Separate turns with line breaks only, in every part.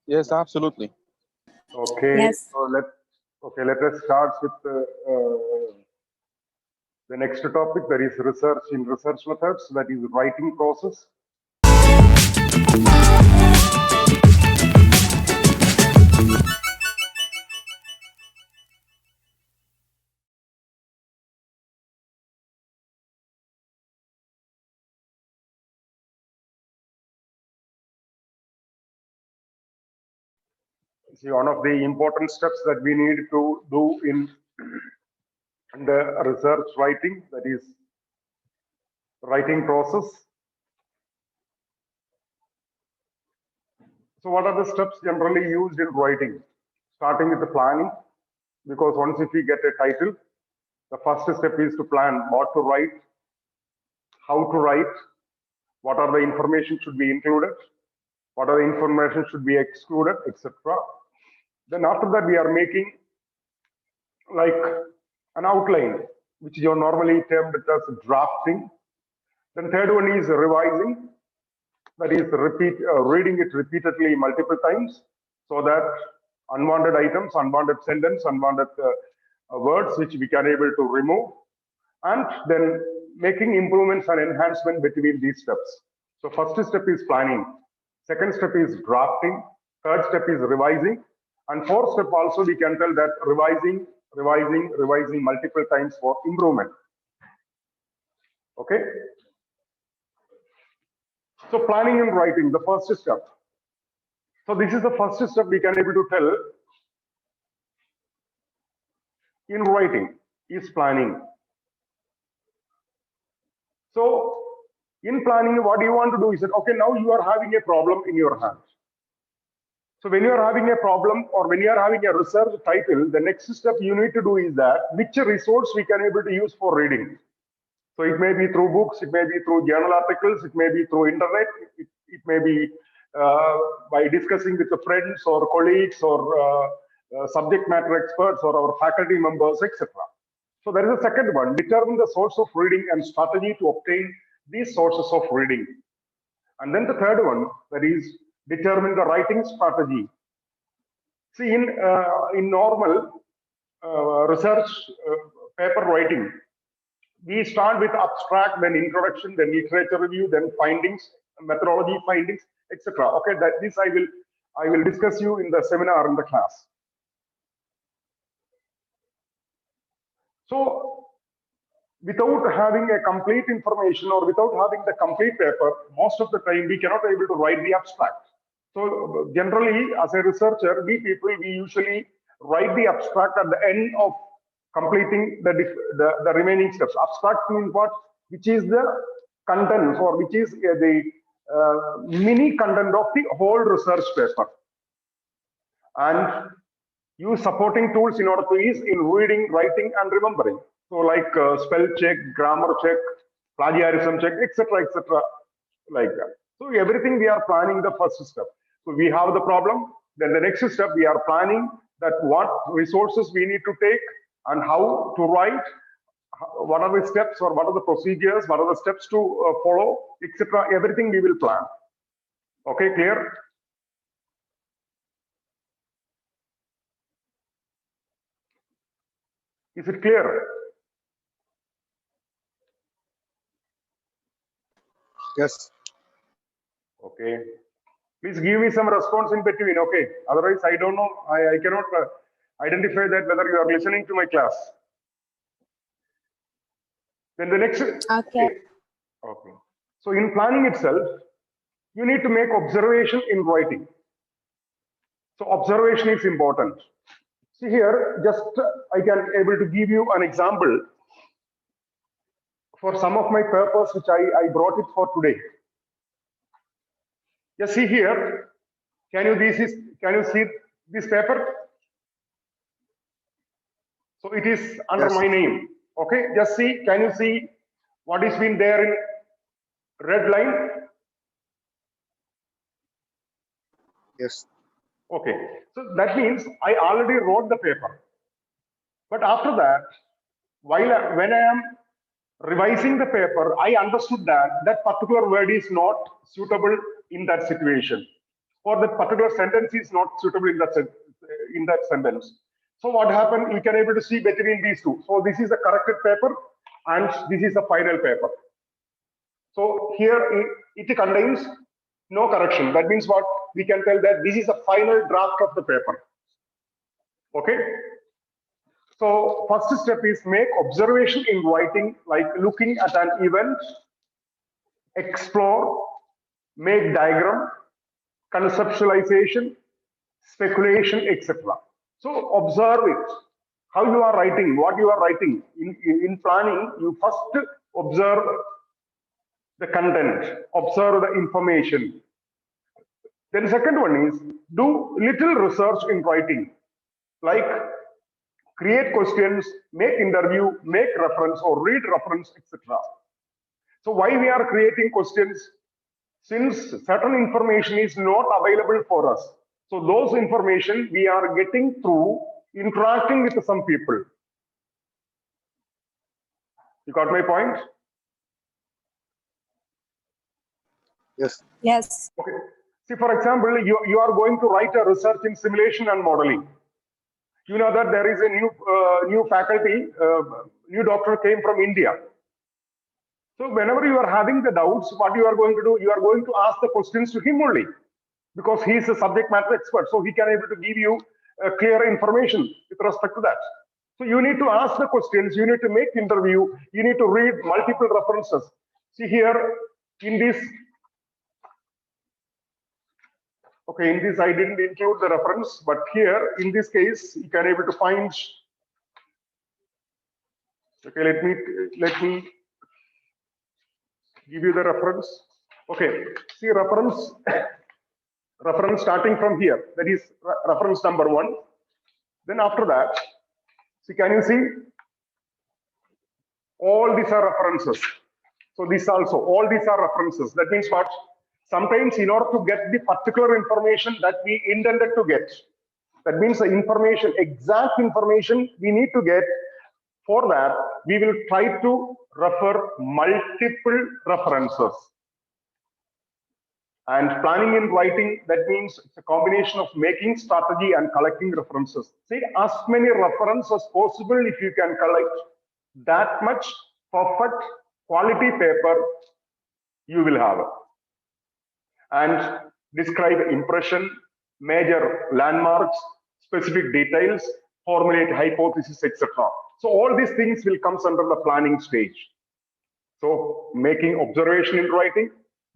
Yes, absolutely.
Okay,
Yes.
so let us start with the next topic, that is research in research methods, that is writing process. See, one of the important steps that we need to do in the research writing, that is writing process. So what are the steps generally used in writing? Starting with the planning, because once if we get a title, the first step is to plan what to write, how to write, what are the information should be included, what are the information should be excluded, etc. Then after that, we are making like an outline, which is normally termed as drafting. Then third one is revising, that is reading it repeatedly multiple times, so that unwanted items, unwanted sentence, unwanted words which we can able to remove, and then making improvements and enhancement between these steps. So first step is planning, second step is drafting, third step is revising, and fourth step also we can tell that revising multiple times for improvement. Okay. So planning and writing, the first step. So this is the first step we can able to tell in writing is planning. So in planning, what you want to do is that, okay, now you are having a problem in your hand. So when you are having a problem or when you are having a research title, the next step you need to do is that which resource we can able to use for reading. So it may be through books, it may be through journal articles, it may be through internet, it may be by discussing with the friends or colleagues or subject matter experts or our faculty members, etc. So there is a second one, determine the source of reading and strategy to obtain these sources of reading. And then the third one, that is determine the writing strategy. See, in normal research paper writing, we start with abstract, then introduction, then literature review, then findings, methodology findings, etc. Okay, that this I will discuss you in the seminar in the class. So without having a complete information or without having the complete paper, most of the time we cannot be able to write the abstract. So generally, as a researcher, we usually write the abstract at the end of completing the remaining steps. Abstract means what? Which is the content or which is the mini content of the whole research paper. And use supporting tools in order to ease in reading, writing, and remembering. So like spell check, grammar check, plagiarism check, etc., etc., like that. So everything we are planning the first step. So we have the problem. Then the next step we are planning that what resources we need to take and how to write. What are the steps or what are the procedures? What are the steps to follow, etc. Everything we will plan. Okay, clear? Is it clear?
Yes.
Okay. Please give me some response in between. Okay. Otherwise, I don't know. I cannot identify that whether you are listening to my class. Then the next.
Okay.
Okay. So in planning itself, you need to make observation in writing. So observation is important. See here, just I can able to give you an example for some of my purpose which I brought it for today. Just see here. Can you see this paper? So it is under
Yes.
my name. Okay, just see. Can you see what is been there in red line?
Yes.
Okay, so that means I already wrote the paper. But after that, when I am revising the paper, I understood that that particular word is not suitable in that situation. or that particular sentence is not suitable in that sentence. So what happened? You can able to see between these two. So this is the corrected paper and this is the final paper. So here it contains no correction. That means what? We can tell that this is a final draft of the paper. Okay. So first step is make observation in writing, like looking at an event, explore, make diagram, conceptualization, speculation, etc. So observe it. How you are writing, what you are writing. In planning, you first observe the content, observe the information. Then second one is do little research in writing, like create questions, make interview, make reference or read reference, etc. So why we are creating questions? Since certain information is not available for us. So those information we are getting through interacting with some people. You got my point?
Yes.
Yes.
Okay. See, for example, you are going to write a research in simulation and modeling. You know that there is a new faculty, new doctor came from India. So whenever you are having the doubts, what you are going to do, you are going to ask the questions to him only, because he is a subject matter expert. So he can able to give you clear information with respect to that. So you need to ask the questions, you need to make interview, you need to read multiple references. See here in this, okay, in this I didn't include the reference, but here in this case you can able to find. Okay, let me give you the reference. Okay, see reference starting from here, that is reference number 1. Then after that, see, can you see? All these are references. So these also, all these are references. That means what? Sometimes in order to get the particular information that we intended to get, that means the information, exact information we need to get, for that, we will try to refer multiple references. And planning and writing, that means it's a combination of making strategy and collecting references. See, as many references as possible, if you can collect that much perfect quality paper, you will have. And describe impression, major landmarks, specific details, formulate hypothesis, etc. So all these things will come under the planning stage. So making observation in writing,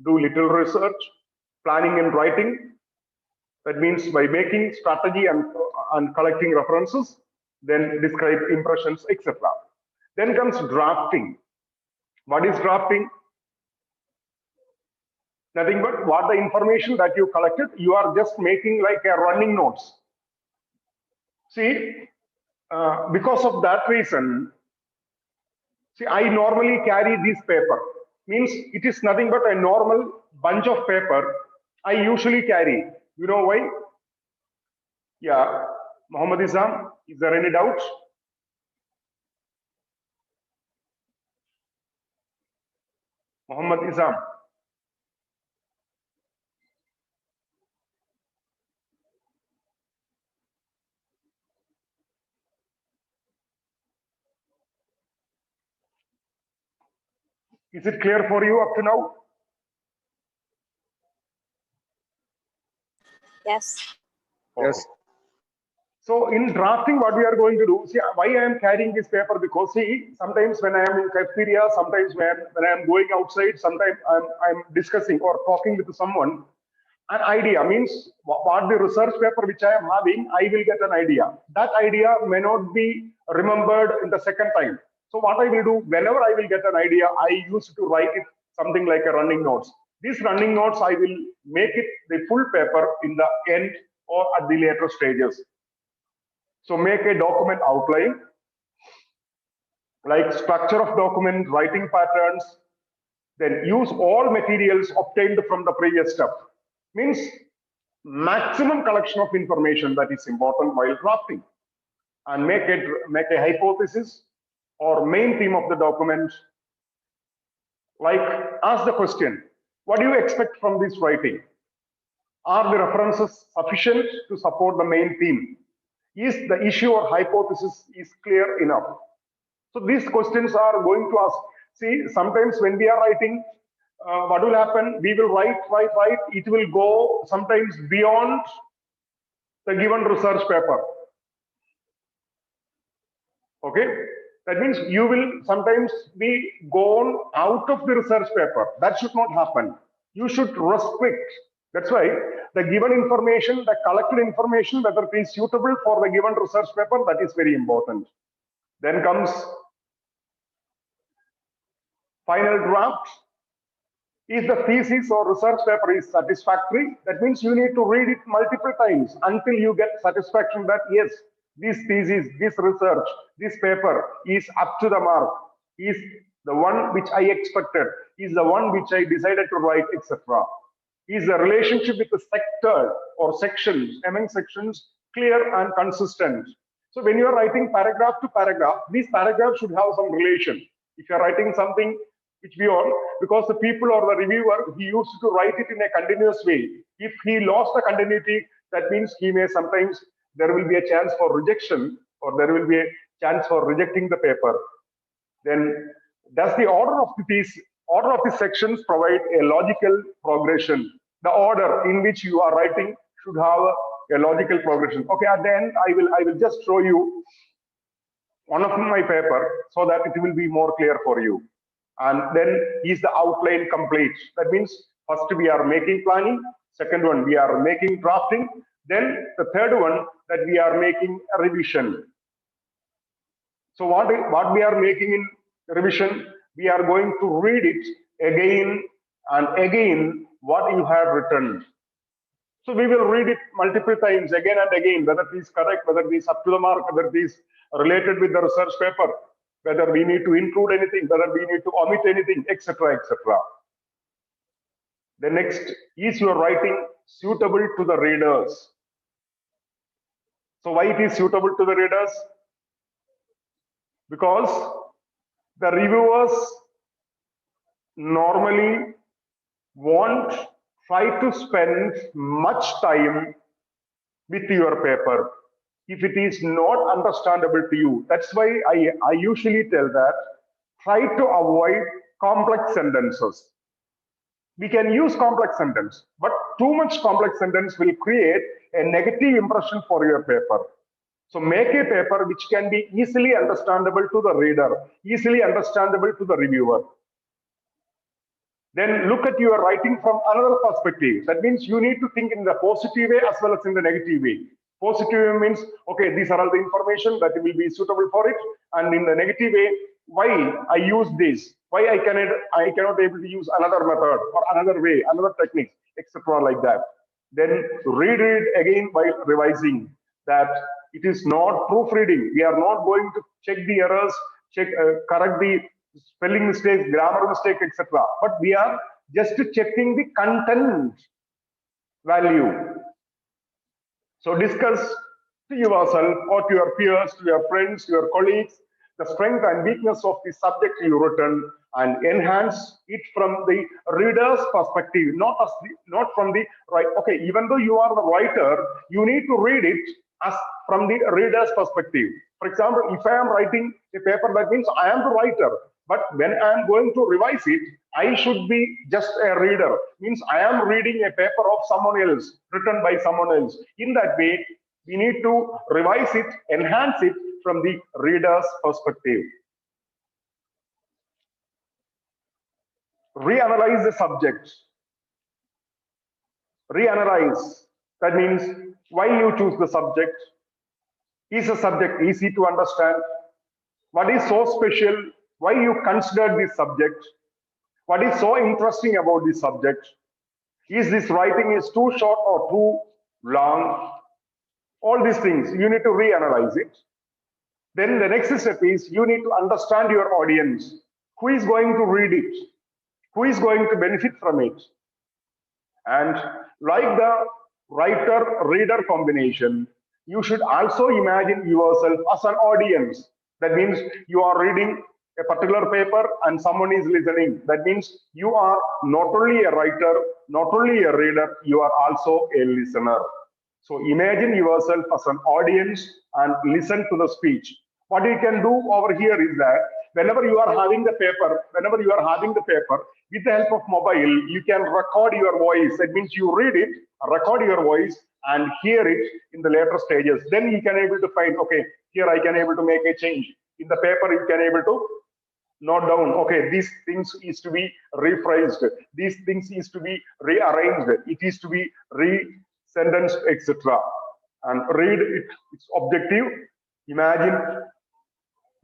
do little research, planning and writing. That means by making strategy and collecting references, then describe impressions, etc. Then comes drafting. What is drafting? Nothing but what the information that you collected, you are just making like a running notes. See, because of that reason, see, I normally carry this paper. Means it is nothing but a normal bunch of paper I usually carry. You know why? Yeah, Muhammad Izam, is there any doubt? Muhammad Izam. Is it clear for you up to now?
Yes.
Yes.
So in drafting, what we are going to do, see why I am carrying this paper, because see, sometimes when I am in cafeteria, sometimes when I am going outside, sometimes I'm discussing or talking with someone, an idea means what the research paper which I am having, I will get an idea. That idea may not be remembered in the second time. So what I will do, whenever I will get an idea, I used to write it something like a running notes. These running notes, I will make it the full paper in the end or at the later stages. So make a document outline, like structure of document, writing patterns, then use all materials obtained from the previous step. Means maximum collection of information that is important while drafting, and make a hypothesis or main theme of the document. Like ask the question, what do you expect from this writing? Are the references sufficient to support the main theme? Is the issue or hypothesis is clear enough? So these questions are going to ask. See, sometimes when we are writing, what will happen? We will write. It will go sometimes beyond the given research paper. Okay, that means you will sometimes be gone out of the research paper. That should not happen. You should restrict. That's why the given information, the collected information, whether it is suitable for the given research paper, that is very important. Then comes final draft. Is the thesis or research paper is satisfactory? That means you need to read it multiple times until you get satisfaction that yes, this thesis, this research, this paper is up to the mark, is the one which I expected, is the one which I decided to write, etc. Is the relationship with the sector or sections, among sections, clear and consistent? So when you are writing paragraph to paragraph, these paragraphs should have some relation. If you are writing something which we all, because the people or the reviewer, he used to write it in a continuous way. If he lost the continuity, that means he may sometimes, there will be a chance for rejection or there will be a chance for rejecting the paper. Then does the order of the sections provide a logical progression? The order in which you are writing should have a logical progression. Okay, at the end, I will just show you one of my paper so that it will be more clear for you. And then is the outline complete? That means first we are making planning, second one we are making drafting, then the third one that we are making a revision. So what we are making in revision, we are going to read it again and again what you have written. So we will read it multiple times again and again, whether it is correct, whether it is up to the mark, whether it is related with the research paper, whether we need to include anything, whether we need to omit anything, etc., etc. The next is your writing suitable to the readers. So why it is suitable to the readers? Because the reviewers normally won't try to spend much time with your paper if it is not understandable to you. That's why I usually tell that try to avoid complex sentences. We can use complex sentence, but too much complex sentence will create a negative impression for your paper. So make a paper which can be easily understandable to the reader, easily understandable to the reviewer. Then look at your writing from another perspective. That means you need to think in the positive way as well as in the negative way. Positive way means, okay, these are all the information that will be suitable for it. And in the negative way, why I use this? Why I cannot able to use another method or another way, another technique, etc. like that. Then read it again while revising that it is not proofreading. We are not going to check the errors, correct the spelling mistakes, grammar mistake, etc. But we are just checking the content value. So discuss to yourself or to your peers, to your friends, to your colleagues, the strength and weakness of the subject you written and enhance it from the reader's perspective, not from the right. Okay, even though you are the writer, you need to read it as from the reader's perspective. For example, if I am writing a paper, that means I am the writer. But when I am going to revise it, I should be just a reader. Means I am reading a paper of someone else, written by someone else. In that way, we need to revise it, enhance it from the reader's perspective. Reanalyze the subject. Reanalyze. That means why you choose the subject. Is the subject easy to understand? What is so special? Why you consider this subject? What is so interesting about this subject? Is this writing is too short or too long? All these things, you need to reanalyze it. Then the next step is you need to understand your audience. Who is going to read it? Who is going to benefit from it? And like the writer-reader combination, you should also imagine yourself as an audience. That means you are reading a particular paper and someone is listening. That means you are not only a writer, not only a reader, you are also a listener. So imagine yourself as an audience and listen to the speech. What you can do over here is that whenever you are having the paper, with the help of mobile, you can record your voice. That means you read it, record your voice, and hear it in the later stages. Then you can able to find, okay, here I can able to make a change. In the paper, you can able to note down, okay, these things is to be rephrased, these things is to be rearranged, it is to be re-sentenced, etc. And read it, its objective. Imagine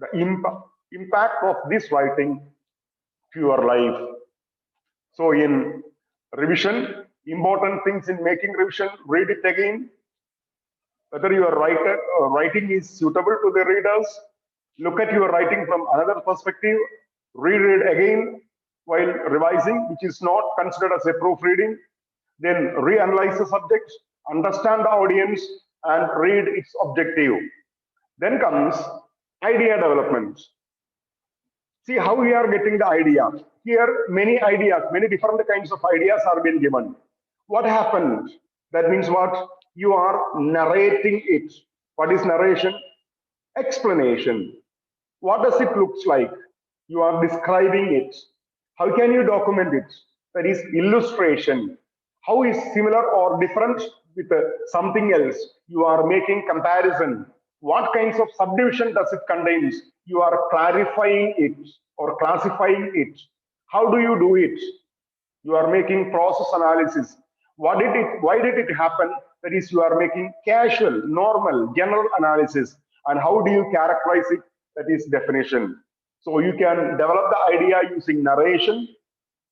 the impact of this writing to your life. So in revision, important things in making revision, read it again, whether your writing is suitable to the readers. Look at your writing from another perspective, read it again while revising, which is not considered as a proofreading. Then reanalyze the subject, understand the audience, and read its objective. Then comes idea development. See how we are getting the idea. Here, many ideas, many different kinds of ideas are being given. What happened? That means what? You are narrating it. What is narration? Explanation. What does it look like? You are describing it. How can you document it? That is illustration. How is similar or different with something else? You are making comparison. What kinds of subdivision does it contain? You are clarifying it or classifying it. How do you do it? You are making process analysis. Why did it happen? That is, you are making casual, normal, general analysis. And how do you characterize it? That is definition. So you can develop the idea using narration,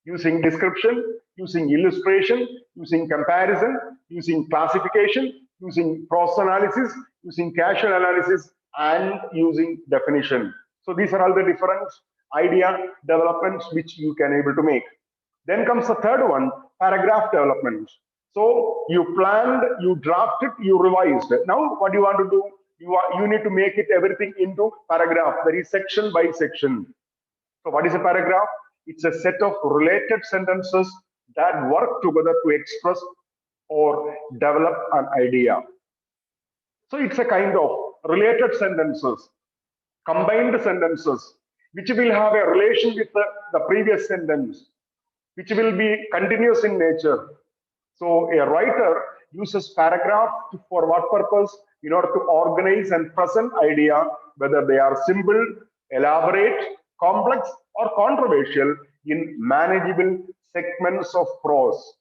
using description, using illustration, using comparison, using classification, using process analysis, using casual analysis, and using definition. So these are all the different idea developments which you can able to make. Then comes the third one, paragraph development. So you planned, you drafted, you revised. Now what you want to do? You need to make it everything into paragraph, that is section by section. So what is a paragraph? It's a set of related sentences that work together to express or develop an idea. So it's a kind of related sentences, combined sentences, which will have a relation with the previous sentence, which will be continuous in nature. So a writer uses paragraph for what purpose? In order to organize and present idea, whether they are simple, elaborate, complex, or controversial, in manageable segments of prose.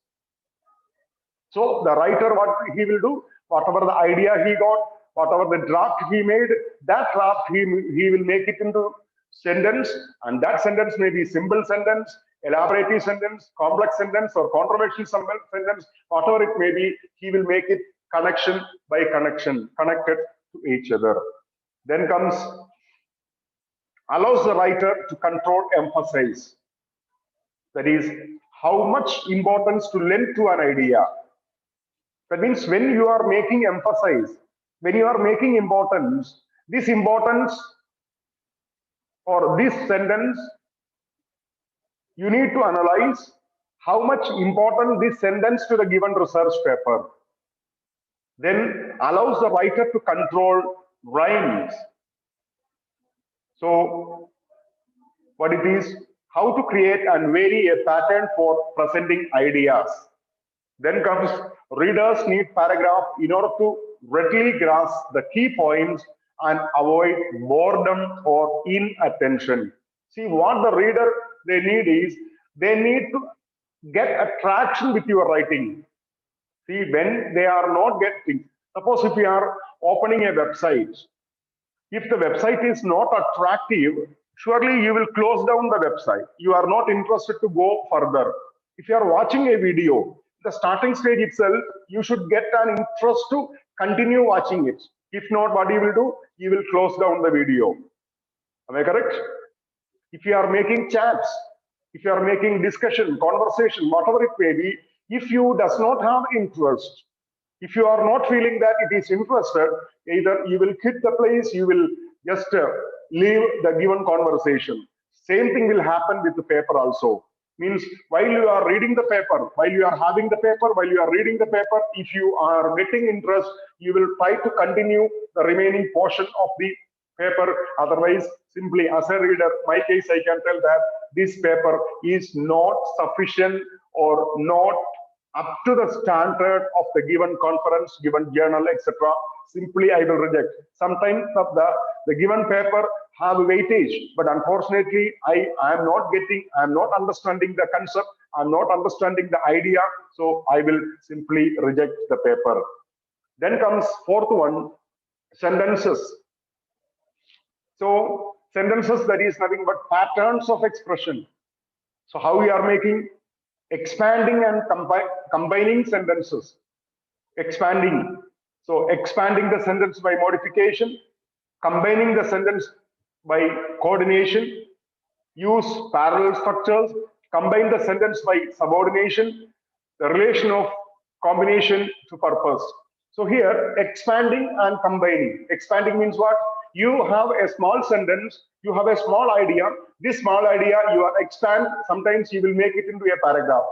So the writer, what he will do, whatever the idea he got, whatever the draft he made, that draft he will make it into sentence, and that sentence may be simple sentence, elaborative sentence, complex sentence, or controversial sentence, whatever it may be, he will make it connection by connection, connected to each other. Then comes allows the writer to control emphasis. That is, how much importance to lend to an idea. That means when you are making emphasis, when you are making importance, this importance or this sentence, you need to analyze how much important this sentence to the given research paper. Then allows the writer to control rhymes. So what it is, how to create and vary a pattern for presenting ideas. Then comes readers need paragraph in order to readily grasp the key points and avoid boredom or inattention. See, what the reader they need is, they need to get attraction with your writing. See, when they are not getting, suppose if you are opening a website, if the website is not attractive, surely you will close down the website. You are not interested to go further. If you are watching a video, the starting stage itself, you should get an interest to continue watching it. If not, what you will do? You will close down the video. Am I correct? If you are making chats, if you are making discussion, conversation, whatever it may be, if you does not have interest, if you are not feeling that it is interested, either you will quit the place, you will just leave the given conversation. Same thing will happen with the paper also. Means while you are reading the paper, while you are having the paper, while you are reading the paper, if you are getting interest, you will try to continue the remaining portion of the paper. Otherwise, simply as a reader, my case, I can tell that this paper is not sufficient or not up to the standard of the given conference, given journal, etc. Simply I will reject. Sometimes the given paper have weightage, but unfortunately I am not understanding the concept, I'm not understanding the idea, so I will simply reject the paper. Then comes fourth one, sentences. So sentences, that is nothing but patterns of expression. So how we are making expanding and combining sentences. Expanding. So expanding the sentence by modification, combining the sentence by coordination, use parallel structures, combine the sentence by subordination, the relation of combination to purpose. So here, expanding and combining. Expanding means what? You have a small sentence, you have a small idea. This small idea you are expand. Sometimes you will make it into a paragraph.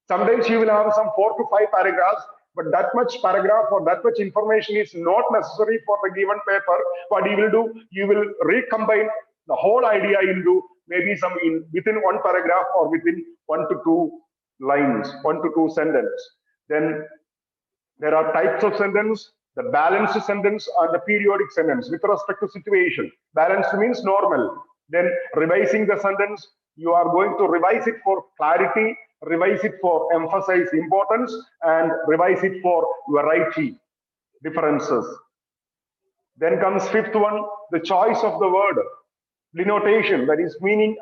Sometimes you will have some 4 to 5 paragraphs, but that much paragraph or that much information is not necessary for the given paper. What you will do, you will recombine the whole idea into maybe some within one paragraph or within 1 to 2 lines, 1 to 2 sentences. Then there are types of sentence, the balanced sentence and the periodic sentence with respect to situation. Balanced means normal. Then revising the sentence, you are going to revise it for clarity, revise it for emphasize importance, and revise it for variety, differences. Then comes fifth one, the choice of the word, denotation, that is meaning,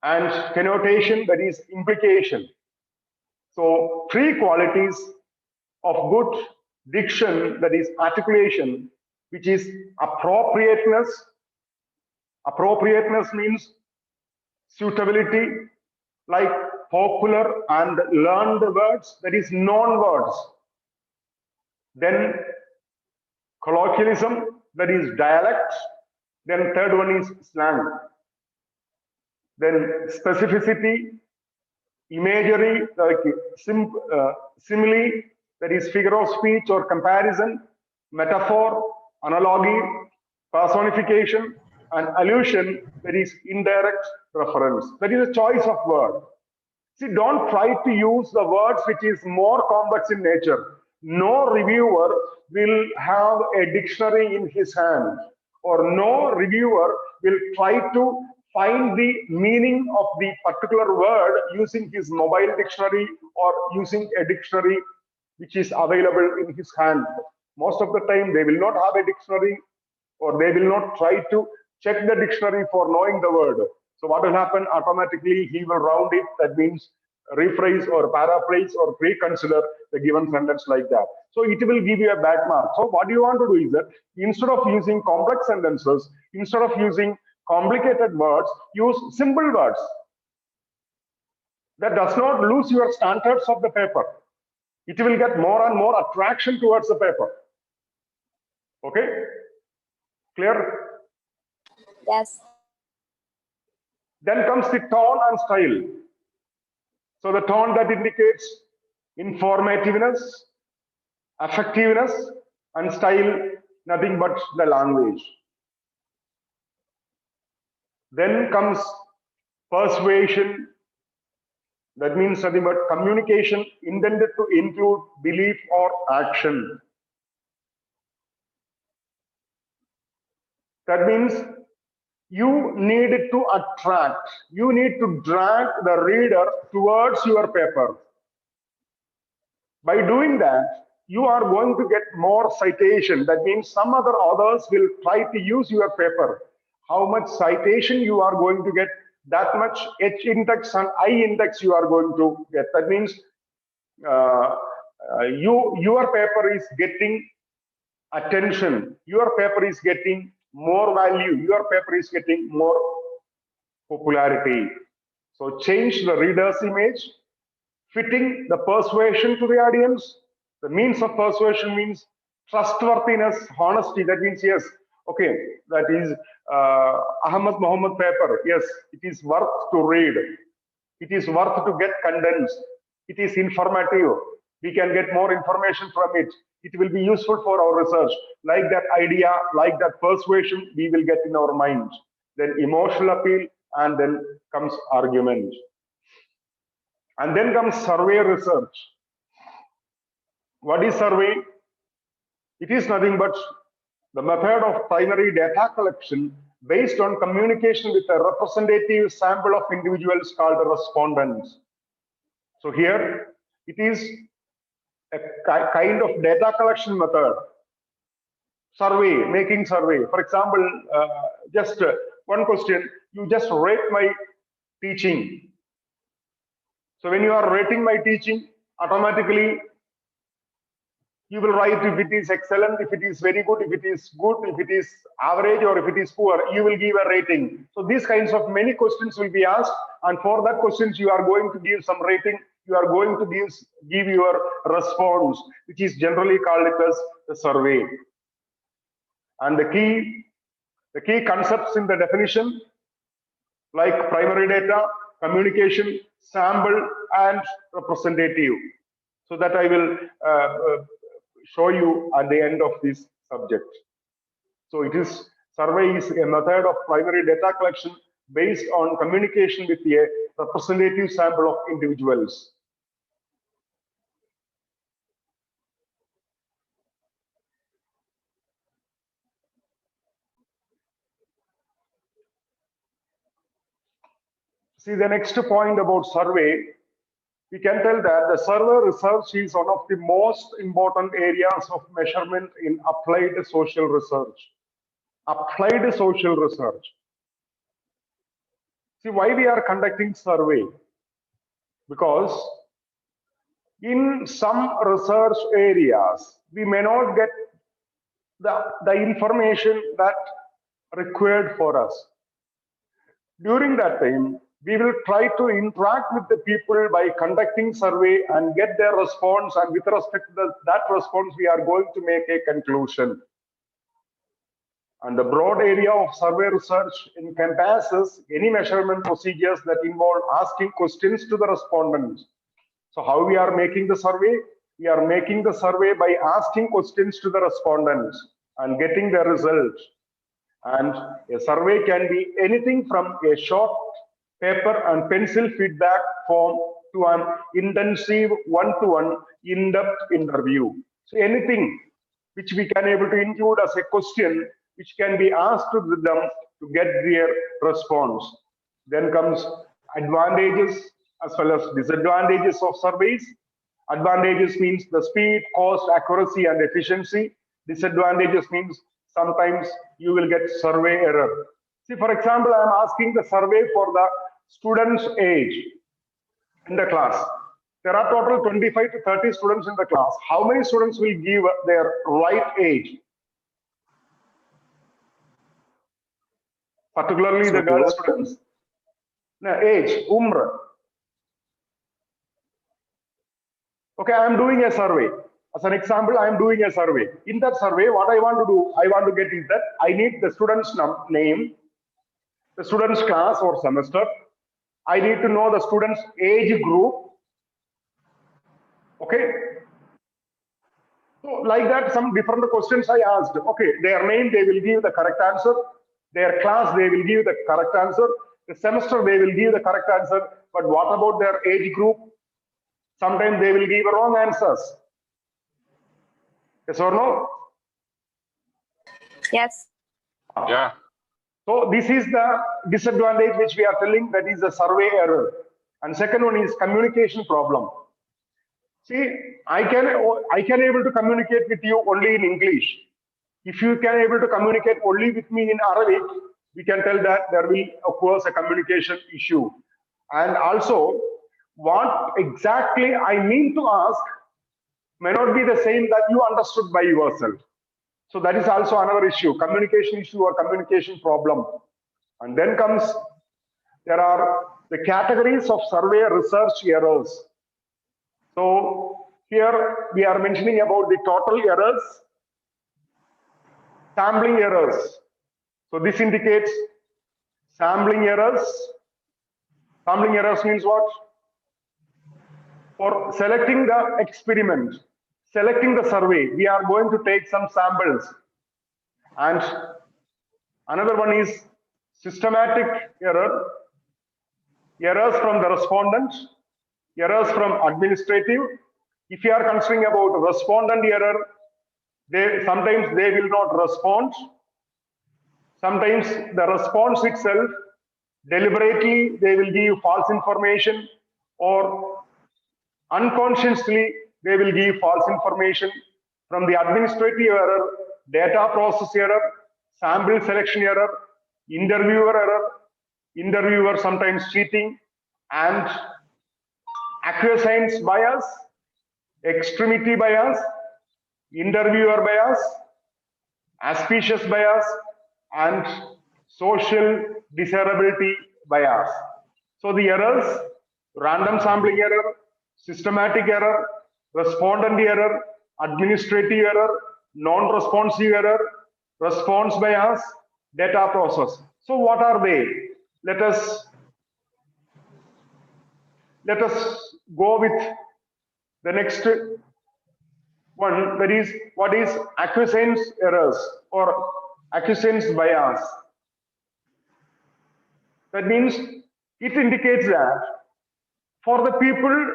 and connotation, that is implication. So 3 qualities of good diction, that is articulation, which is appropriateness. Appropriateness means suitability, like popular and learned words, that is known words. Then colloquialism, that is dialect. Then third one is slang. Then specificity, imagery, like simile, that is figure of speech or comparison, metaphor, analogy, personification, and allusion, that is indirect reference. That is a choice of word. See, don't try to use the words which is more complex in nature. No reviewer will have a dictionary in his hand, or no reviewer will try to find the meaning of the particular word using his mobile dictionary or using a dictionary which is available in his hand. Most of the time they will not have a dictionary, or they will not try to check the dictionary for knowing the word. So what will happen? Automatically he will round it. That means rephrase or paraphrase or reconsider the given sentence like that. So it will give you a bad mark. So what you want to do is that instead of using complex sentences, instead of using complicated words, use simple words. That does not lose your standards of the paper. It will get more and more attraction towards the paper. Okay? Clear?
Yes.
Then comes the tone and style. So the tone, that indicates informativeness, effectiveness, and style, nothing but the language. Then comes persuasion. That means nothing but communication intended to include belief or action. That means you need to attract, you need to drag the reader towards your paper. By doing that, you are going to get more citation. That means some other authors will try to use your paper. How much citation you are going to get, that much H index and I index you are going to get. That means your paper is getting attention, your paper is getting more value, your paper is getting more popularity. So change the reader's image, fitting the persuasion to the audience. The means of persuasion means trustworthiness, honesty. That means, yes, Okay, that is Ahmad Muhammad paper. Yes, it is worth to read. It is worth to get condensed. It is informative. We can get more information from it. It will be useful for our research. Like that idea, like that persuasion, we will get in our mind. Then emotional appeal, and then comes argument. And then comes survey research. What is survey? It is nothing but the method of primary data collection based on communication with a representative sample of individuals called respondents. So here it is a kind of data collection method. Survey, making survey. For example, just one question, you just rate my teaching. So when you are rating my teaching, automatically you will write if it is excellent, if it is very good, if it is good, if it is average, or if it is poor, you will give a rating. So these kinds of many questions will be asked, and for that questions you are going to give some rating, you are going to give your response, which is generally called as the survey. And the key concepts in the definition, like primary data, communication, sample, and representative. So that I will show you at the end of this subject. So it is, survey is a method of primary data collection based on communication with a representative sample of individuals. See, the next point about survey, we can tell that the survey research is one of the most important areas of measurement in applied social research. Applied social research. See, why we are conducting survey? Because in some research areas, we may not get the information that required for us. During that time, we will try to interact with the people by conducting survey and get their response, and with respect to that response, we are going to make a conclusion. And the broad area of survey research encompasses any measurement procedures that involve asking questions to the respondents. So how we are making the survey? We are making the survey by asking questions to the respondents and getting the results. And a survey can be anything from a short paper and pencil feedback form to an intensive one-to-one in-depth interview. So anything which we can able to include as a question which can be asked to them to get their response. Then comes advantages as well as disadvantages of surveys. Advantages means the speed, cost, accuracy, and efficiency. Disadvantages means sometimes you will get survey error. See, for example, I am asking the survey for the student's age in the class. There are total 25 to 30 students in the class. How many students will give their right age? Particularly the girl students. No, age, umr. Okay, I am doing a survey. As an example, I am doing a survey. In that survey, what I want to do, I want to get is that I need the student's name, the student's class or semester. I need to know the student's age group. Okay. So like that, some different questions I asked. Okay, their name, they will give the correct answer. Their class, they will give the correct answer. The semester, they will give the correct answer. But what about their age group? Sometimes they will give wrong answers. Yes or no?
Yes.
Yeah.
So this is the disadvantage which we are telling, that is the survey error. And second one is communication problem. See, I can able to communicate with you only in English. If you can able to communicate only with me in Arabic, we can tell that there will occur a communication issue. And also, what exactly I mean to ask may not be the same that you understood by yourself. So that is also another issue, communication issue or communication problem. And then comes, there are the categories of survey research errors. So here we are mentioning about the total errors, sampling errors. So this indicates sampling errors. Sampling errors means what? For selecting the experiment, selecting the survey, we are going to take some samples. And another one is systematic error, errors from the respondent, errors from administrative. If you are considering about respondent error, sometimes they will not respond. Sometimes the response itself, deliberately, they will give false information, or unconsciously, they will give false information. From the administrative error, data process error, sample selection error, interviewer sometimes cheating, and acquiescence bias, extremity bias, interviewer bias, auspicious bias, and social desirability bias. So the errors: random sampling error, systematic error, respondent error, administrative error, non-responsive error, response bias, data process. So what are they? Let us go with the next one, that is, what is acquiescence errors or acquiescence bias? That means it indicates that for the people,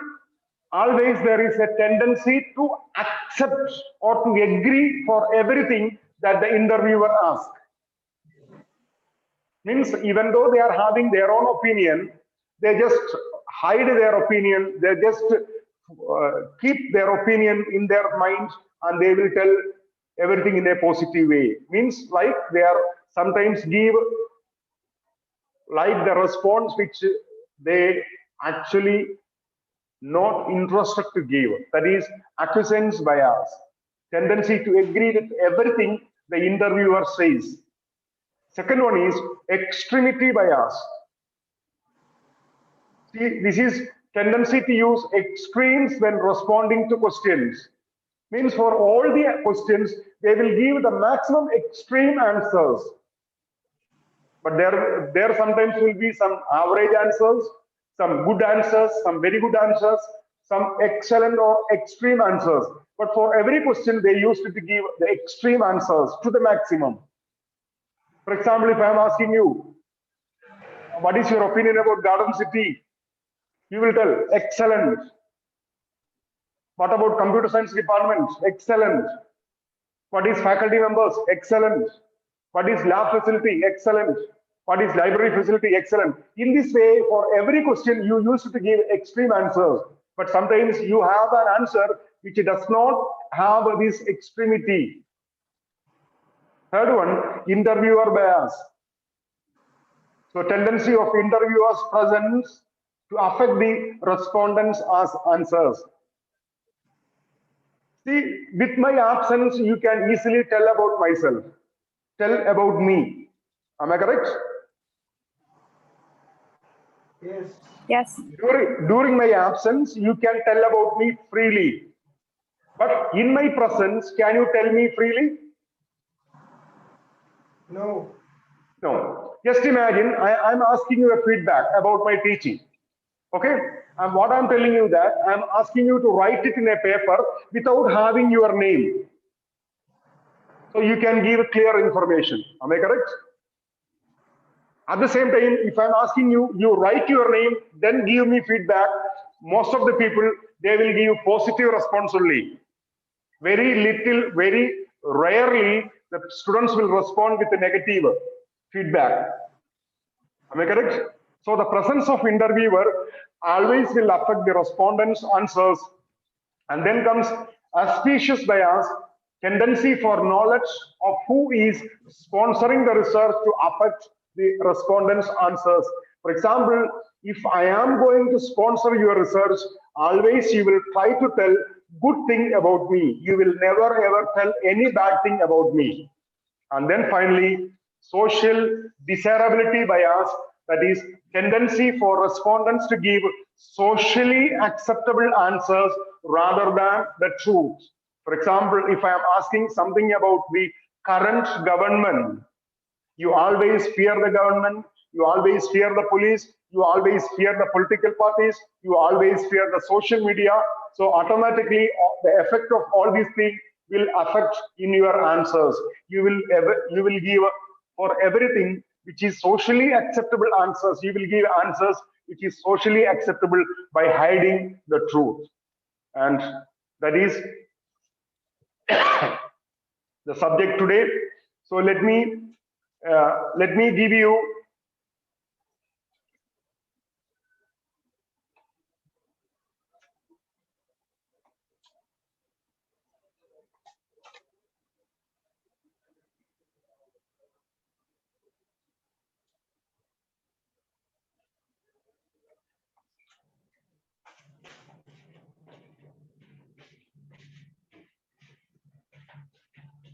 always there is a tendency to accept or to agree for everything that the interviewer asks. Means even though they are having their own opinion, they just hide their opinion, they just keep their opinion in their mind, and they will tell everything in a positive way. Means like they are sometimes give like the response which they actually not interested to give. That is acquiescence bias, tendency to agree with everything the interviewer says. Second one is extremity bias. See, this is tendency to use extremes when responding to questions. Means for all the questions, they will give the maximum extreme answers. But there sometimes will be some average answers, some good answers, some very good answers, some excellent or extreme answers. But for every question, they used to give the extreme answers to the maximum. For example, if I am asking you, what is your opinion about Garden City? You will tell, excellent. What about computer science department? Excellent. What is faculty members? Excellent. What is lab facility? Excellent. What is library facility? Excellent. In this way, for every question, you used to give extreme answers. But sometimes you have an answer which does not have this extremity. Third one, interviewer bias. So tendency of interviewers' presence to affect the respondents' answers. See, with my absence, you can easily tell about myself, tell about me. Am I correct?
Yes.
Yes.
During my absence, you can tell about me freely. But in my presence, can you tell me freely?
No.
No. Just imagine, I'm asking you a feedback about my teaching. Okay? And what I'm telling you that, I'm asking you to write it in a paper without having your name. So you can give clear information. Am I correct? At the same time, if I'm asking you, you write your name, then give me feedback. Most of the people, they will give positive response only. Very little, very rarely, the students will respond with a negative feedback. Am I correct? So the presence of interviewer always will affect the respondents' answers. And then comes auspicious bias, tendency for knowledge of who is sponsoring the research to affect the respondents' answers. For example, if I am going to sponsor your research, always you will try to tell good thing about me. You will never ever tell any bad thing about me. And then finally, social desirability bias, that is tendency for respondents to give socially acceptable answers rather than the truth. For example, if I am asking something about the current government. You always fear the government, you always fear the police, you always fear the political parties, you always fear the social media. So automatically the effect of all these things will affect in your answers. You will give for everything which is socially acceptable answers, you will give answers which is socially acceptable by hiding the truth. And that is the subject today. So let me give you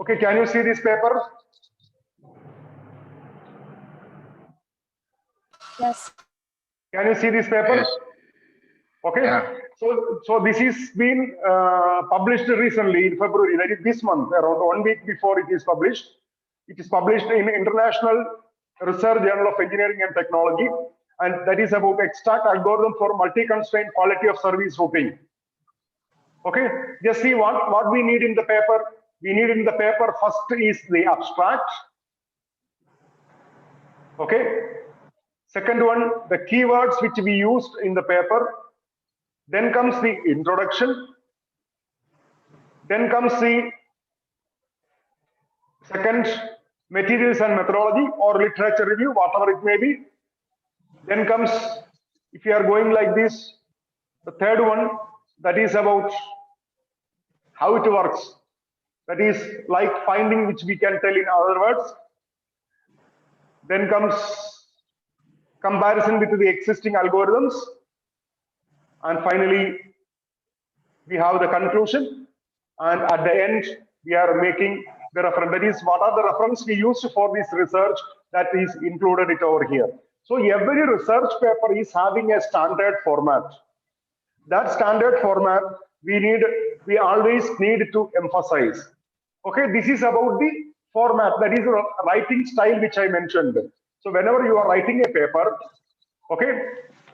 okay, can you see this paper?
Yes.
Can you see this paper?
Yes.
Okay.
Yeah.
So this is been published recently in February, that is this month, around 1 week before it is published. It is published in International Research Journal of Engineering and Technology, and that is about extract algorithm for multi-constraint quality of service routing. Okay, just see what we need in the paper. We need in the paper first is the abstract. Okay. Second one, the keywords which we used in the paper. Then comes the introduction. Then comes the second, materials and methodology or literature review, whatever it may be. Then comes, if you are going like this, the third one, that is about how it works. That is like finding, which we can tell in other words. Then comes comparison with the existing algorithms. And finally, we have the conclusion. And at the end, we are making the reference. That is, what are the reference we used for this research, that is included it over here. So every research paper is having a standard format. That standard format we always need to emphasize. Okay, this is about the format, that is writing style which I mentioned. So whenever you are writing a paper, okay,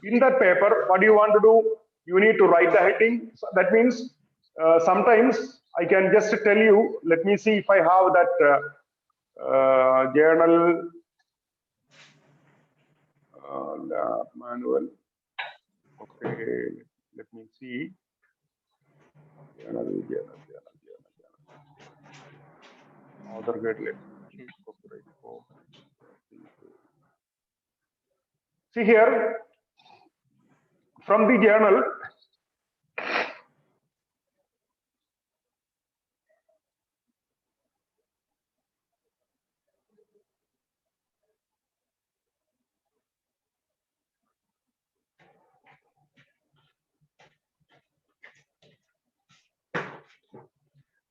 in that paper, what do you want to do? You need to write the heading. So that means sometimes I can just tell you, let me see if I have that journal lab manual. Okay, let me see. Journal. Author guideline. See here, from the journal,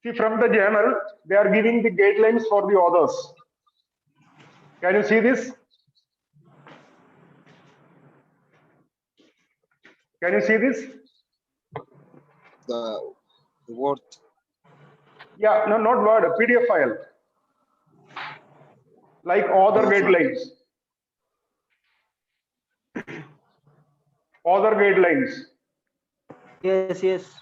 see from the journal, they are giving the guidelines for the authors. Can you see this? Can you see this?
The word.
Yeah, no, not Word, a PDF file. Like author guidelines. Author guidelines.
Yes, yes.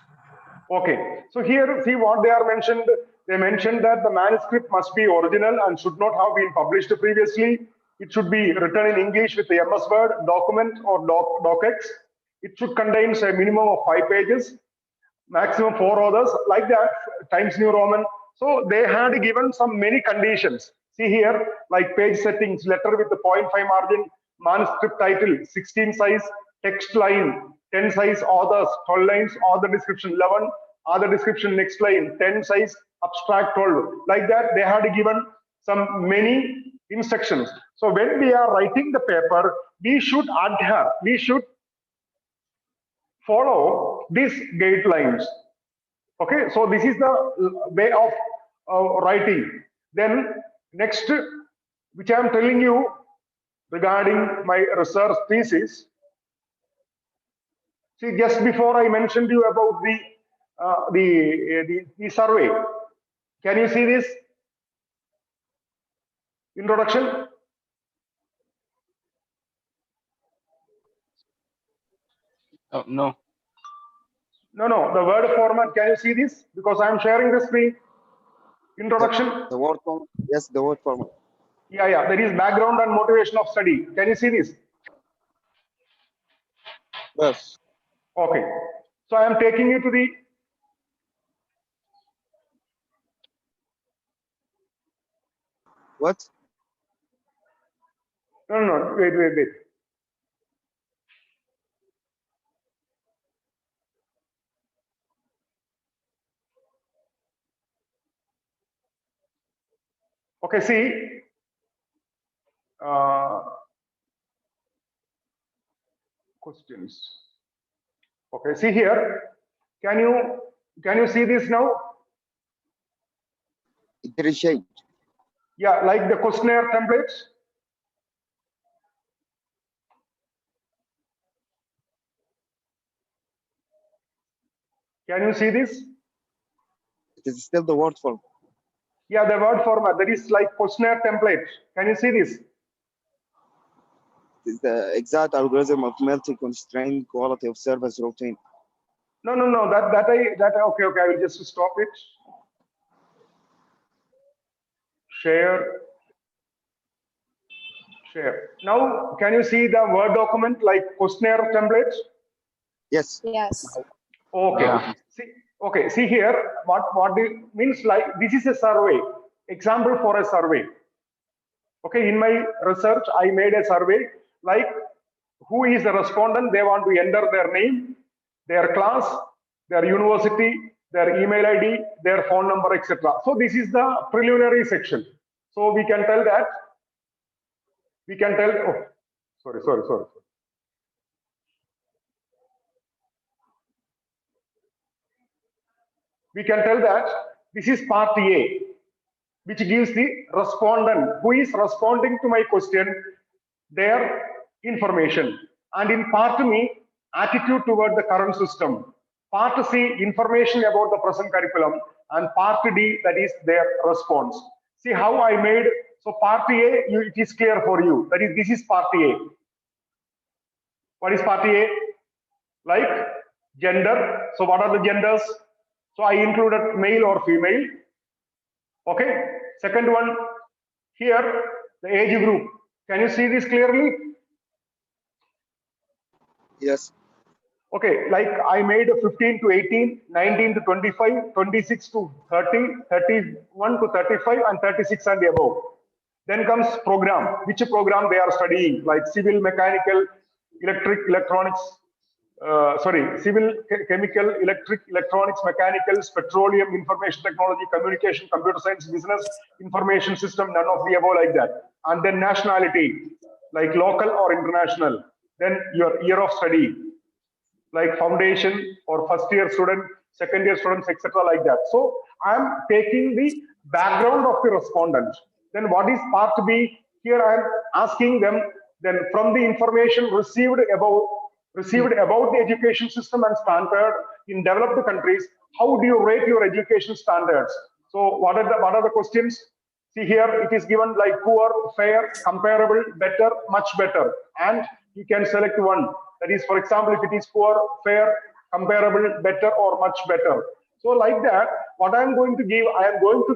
Okay, so here, see what they are mentioned. They mentioned that the manuscript must be original and should not have been published previously. It should be written in English with the MS Word, document or docx. It should contain a minimum of 5 pages, maximum 4 authors, like that, Times New Roman. So they had given some many conditions. See here, like page settings, letter with the 0.5 margin, manuscript title, 16 size, text line, 10 size, authors, 12 lines, author description 11, author description next line, 10 size, abstract 12. Like that, they had given some many instructions. So when we are writing the paper, we should adhere, we should follow these guidelines. Okay, so this is the way of writing. Then next, which I am telling you regarding my research thesis. See, just before I mentioned you about the survey. Can you see this? Introduction.
No.
No, the word format, can you see this? Because I am sharing the screen. Introduction.
The word format. Yes, the word format.
Yeah, there is background and motivation of study. Can you see this?
Yes.
Okay. So I am taking you to the
What?
no, wait. Okay, see. Questions. Okay, see here. Can you see this now?
It didn't change.
Yeah, like the questionnaire templates. Can you see this?
It is still the word format.
Yeah, the word format. That is like questionnaire template. Can you see this?
It is the exact algorithm of multi-constraint quality of service routine.
No. Okay. I will just stop it. Share. Now, can you see the Word document like questionnaire templates?
Yes.
Yes.
Okay.
Yeah.
See here. What it means, like this is a survey. Example for a survey. Okay. In my research, I made a survey like who is the respondent. They want to enter their name, their class, their university, their email ID, their phone number, etc. So this is the preliminary section. So we can tell that. Oh, sorry. We can tell that this is part A, which gives the respondent who is responding to my question their information. And in part B, attitude toward the current system. Part C, information about the present curriculum. And part D, that is their response. See how I made, so part A, it is clear for you. That is, this is part A. What is part A? Like gender. So what are the genders? So I included male or female. Okay. Second one, here, the age group. Can you see this clearly?
Yes.
Okay, like I made 15 to 18, 19 to 25, 26 to 30, 31 to 35, and 36 and above. Then comes program, which program they are studying, like civil, mechanical, electric, electronics, civil, chemical, electric, electronics, mechanicals, petroleum, information technology, communication, computer science, business, information system, none of the above like that. And then nationality, like local or international. Then your year of study, like foundation or first year student, second year students, etc. like that. So I'm taking the background of the respondent. Then what is part B? Here I'm asking them, then from the information received about the education system and standard in developed countries, how do you rate your education standards? So what are the questions? See here, it is given like poor, fair, comparable, better, much better. And you can select one. That is, for example, if it is poor, fair, comparable, better, or much better. So like that, what I am going to give, I am going to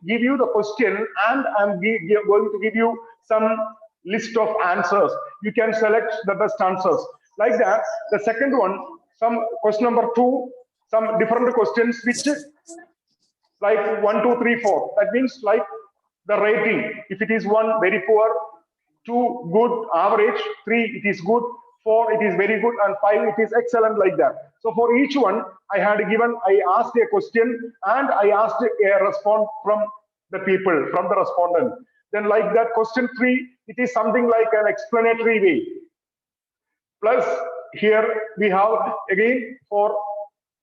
give you the question, and I am going to give you some list of answers. You can select the best answers. Like that, the second one, some question number 2, some different questions which like 1, 2, 3, 4. That means like the rating. If it is 1, very poor, 2, good, average, 3, it is good, 4, it is very good, and 5, it is excellent, like that. So for each one, I asked a question and I asked a response from the people, from the respondent. Then like that, question 3, it is something like an explanatory way. Plus here we have again for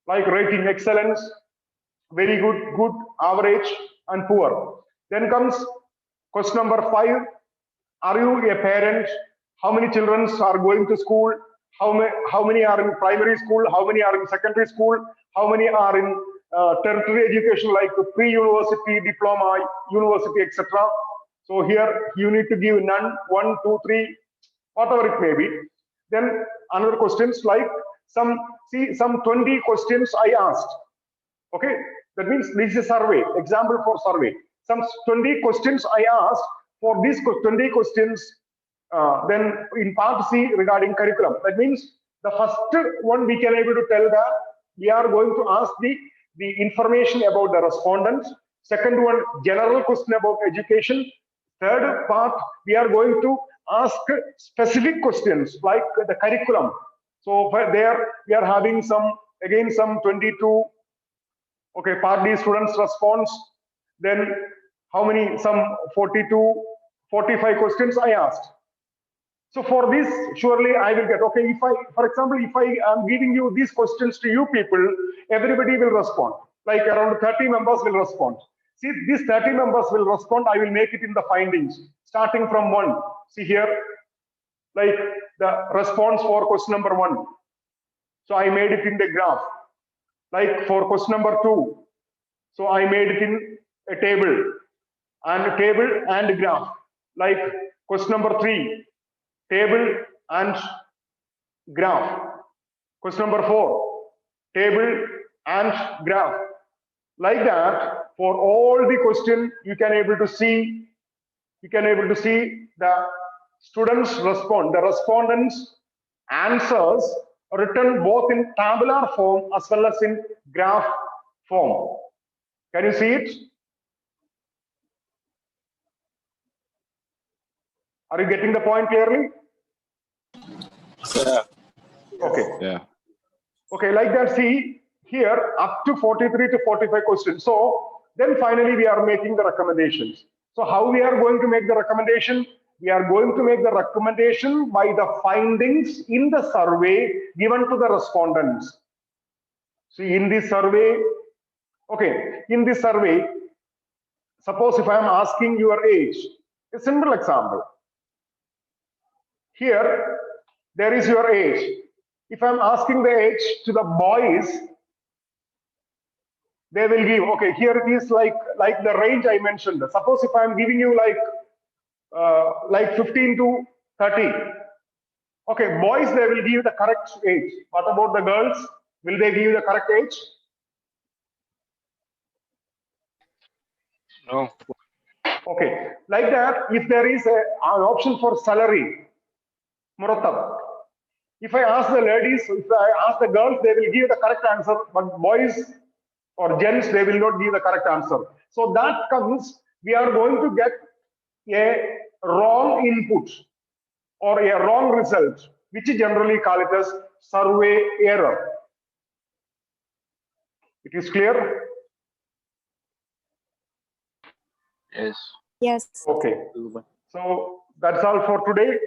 like rating excellence, very good, good, average, and poor. Then comes question number 5. Are you a parent? How many children are going to school? How many are in primary school? How many are in secondary school? How many are in tertiary education like pre-university, diploma, university, etc.? So here you need to give none, 1, 2, 3, whatever it may be. Then another questions like some 20 questions I asked. Okay, that means this is a survey, example for survey. Some 20 questions I asked. For these 20 questions, then in part C regarding curriculum, that means the first one we can able to tell that we are going to ask the information about the respondents. Second one, general question about education. Third part, we are going to ask specific questions like the curriculum. So for there we are having some 22. Okay, part D students response. Then how many? Some 42, 45 questions I asked. So for this, surely I will get, okay, if I, for example, if I am giving you these questions to you people, everybody will respond. Like around 30 members will respond. See, these 30 members will respond. I will make it in the findings, starting from 1. See here, like the response for question number 1. So I made it in the graph. Like for question number 2. So I made it in a table and graph. Like question number 3, table and graph. Question number 4, table and graph. Like that, for all the question, you can able to see the students respond, the respondents' answers written both in tabular form as well as in graph form. Can you see it? Are you getting the point clearly?
Yeah.
Okay.
Yeah.
Okay, like that, see here up to 43 to 45 questions. So then finally we are making the recommendations. So how we are going to make the recommendation? We are going to make the recommendation by the findings in the survey given to the respondents. See, in this survey, okay, in this survey, suppose if I am asking your age, a simple example. Here, there is your age. If I'm asking the age to the boys, they will give, okay, here it is like the range I mentioned. Suppose if I'm giving you like 15 to 30. Okay, boys, they will give the correct age. What about the girls? Will they give the correct age?
No.
Okay, like that, if there is an option for salary, Murattab. If I ask the ladies, if I ask the girls, they will give the correct answer, but boys or gents, they will not give the correct answer. So that comes, we are going to get a wrong input or a wrong result, which is generally call it as survey error. It is clear?
Yes.
Yes.
Okay. So that's all for today.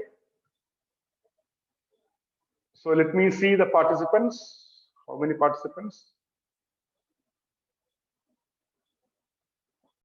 So let me see the participants. How many participants?